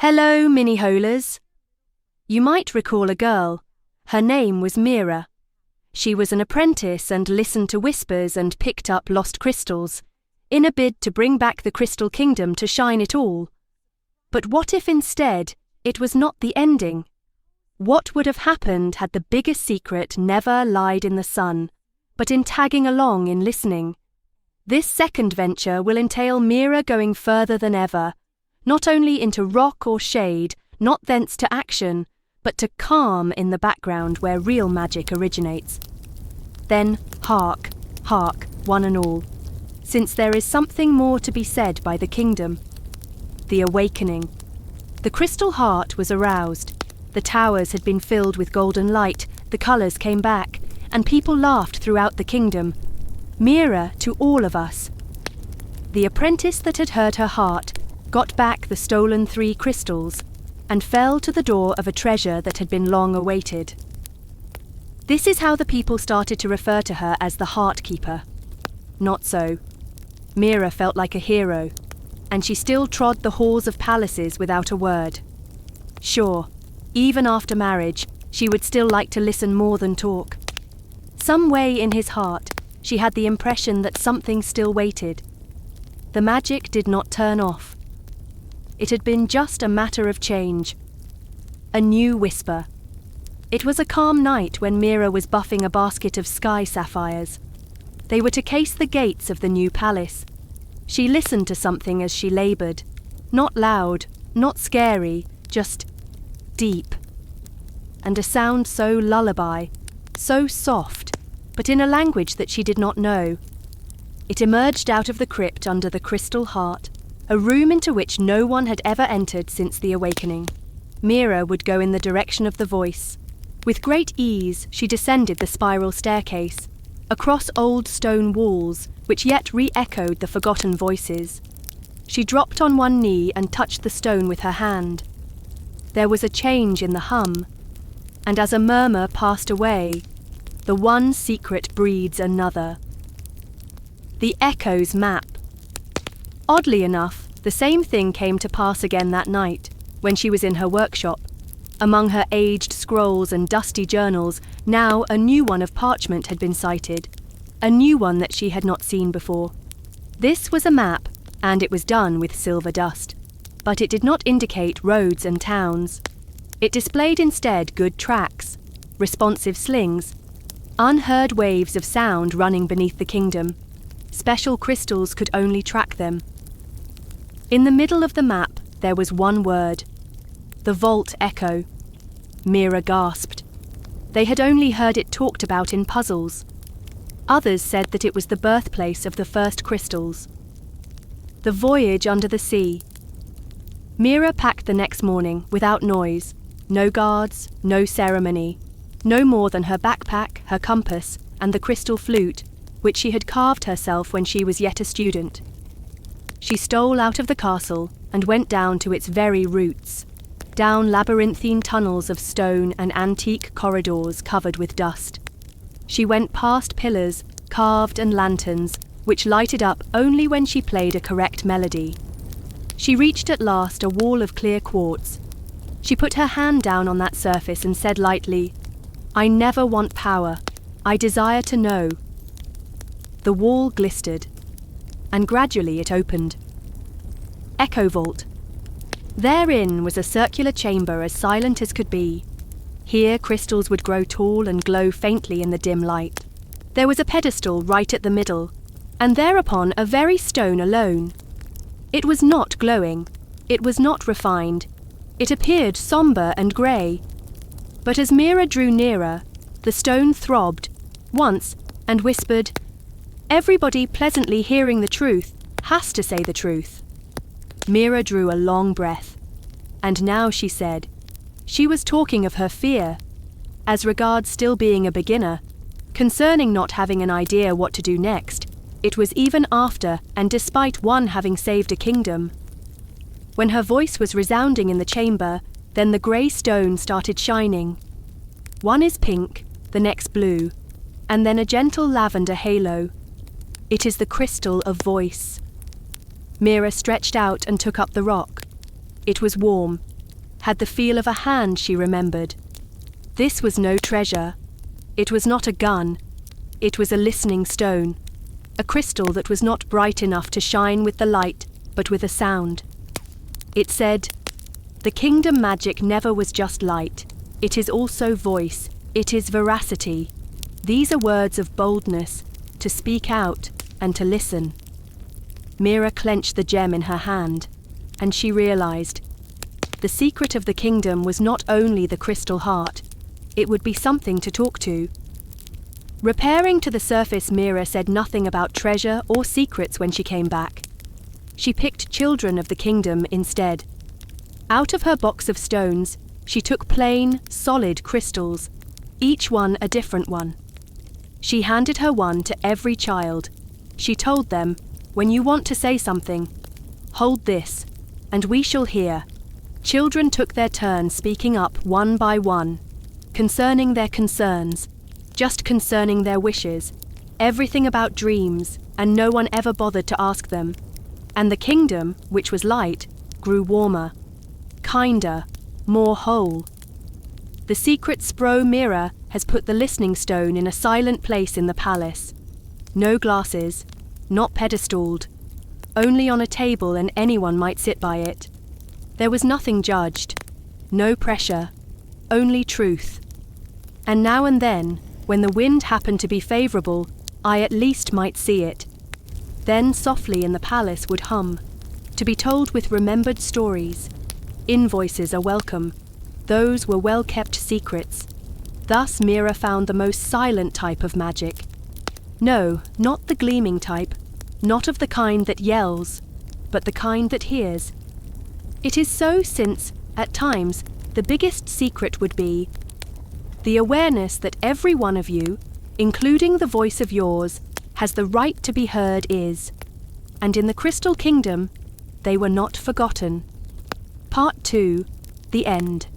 Hello, mini-holers. You might recall a girl. Her name was Mira. She was an apprentice and listened to whispers and picked up lost crystals, in a bid to bring back the Crystal Kingdom to shine it all. But what if instead it was not the ending? What would have happened had the biggest secret never lied in the sun, but in tagging along in listening? This second venture will entail Mira going further than ever, not only into rock or shade, not thence to action, but to calm in the background where real magic originates. Then hark, hark, one and all, since there is something more to be said by the kingdom. The awakening. The crystal heart was aroused. The towers had been filled with golden light, the colours came back, and people laughed throughout the kingdom. Mira to all of us. The apprentice that had heard her heart got back the stolen 3 crystals and fell to the door of a treasure that had been long awaited. This is how the people started to refer to her as the Heart Keeper. Not so. Mira felt like a hero, and she still trod the halls of palaces without a word. Sure, even after marriage, she would still like to listen more than talk. Some way in his heart, she had the impression that something still waited. The magic did not turn off. It had been just a matter of change. A new whisper. It was a calm night when Mira was buffing a basket of sky sapphires. They were to case the gates of the new palace. She listened to something as she laboured. Not loud, not scary, just deep. And a sound so lullaby, so soft, but in a language that she did not know. It emerged out of the crypt under the crystal heart, a room into which no one had ever entered since the awakening. Mira would go in the direction of the voice. With great ease, she descended the spiral staircase, across old stone walls, which yet re-echoed the forgotten voices. She dropped on one knee and touched the stone with her hand. There was a change in the hum, and as a murmur passed away, the one secret breeds another. The echo's map. Oddly enough, the same thing came to pass again that night, when she was in her workshop. Among her aged scrolls and dusty journals, now a new one of parchment had been sighted, a new one that she had not seen before. This was a map, and it was done with silver dust, but it did not indicate roads and towns. It displayed instead good tracks, responsive slings, unheard waves of sound running beneath the kingdom. Special crystals could only track them. In the middle of the map, there was one word. The Vault Echo. Mira gasped. They had only heard it talked about in puzzles. Others said that it was the birthplace of the first crystals. The voyage under the sea. Mira packed the next morning without noise. No guards, no ceremony. No more than her backpack, her compass, and the crystal flute, which she had carved herself when she was yet a student. She stole out of the castle and went down to its very roots, down labyrinthine tunnels of stone and antique corridors covered with dust. She went past pillars, carved and lanterns, which lighted up only when she played a correct melody. She reached at last a wall of clear quartz. She put her hand down on that surface and said lightly, "I never want power. I desire to know." The wall glistered, and gradually it opened. Echo Vault. Therein was a circular chamber as silent as could be. Here crystals would grow tall and glow faintly in the dim light. There was a pedestal right at the middle, and thereupon a very stone alone. It was not glowing, it was not refined, it appeared sombre and grey. But as Mira drew nearer, the stone throbbed, once, and whispered, "Everybody pleasantly hearing the truth has to say the truth." Mira drew a long breath, and now she said, she was talking of her fear, as regards still being a beginner, concerning not having an idea what to do next. It was even after and despite one having saved a kingdom. When her voice was resounding in the chamber, then the grey stone started shining. One is pink, the next blue, and then a gentle lavender halo. It is the crystal of voice. Mira stretched out and took up the rock. It was warm, had the feel of a hand she remembered. This was no treasure. It was not a gun. It was a listening stone, a crystal that was not bright enough to shine with the light, but with a sound. It said, "The kingdom magic never was just light. It is also voice. It is veracity." These are words of boldness, to speak out and to listen. Mira clenched the gem in her hand, and she realized the secret of the kingdom was not only the crystal heart, it would be something to talk to. Repairing to the surface, Mira said nothing about treasure or secrets when she came back. She picked children of the kingdom instead. Out of her box of stones, she took plain, solid crystals, each one a different one. She handed her one to every child. She told them, "When you want to say something, hold this, and we shall hear." Children took their turn speaking up one by one, concerning their concerns, just concerning their wishes, everything about dreams, and no one ever bothered to ask them. And the kingdom, which was light, grew warmer, kinder, more whole. The secret Spro Mira has put the listening stone in a silent place in the palace. No glasses, not pedestaled, only on a table, and anyone might sit by it. There was nothing judged, no pressure, only truth. And now and then, when the wind happened to be favorable, I at least might see it. Then softly in the palace would hum, to be told with remembered stories. Invoices are welcome. Those were well-kept secrets. Thus Mira found the most silent type of magic. No, not the gleaming type, not of the kind that yells, but the kind that hears. It is so since, at times, the biggest secret would be the awareness that every one of you, including the voice of yours, has the right to be heard is. And in the Crystal Kingdom, they were not forgotten. Part 2, the end.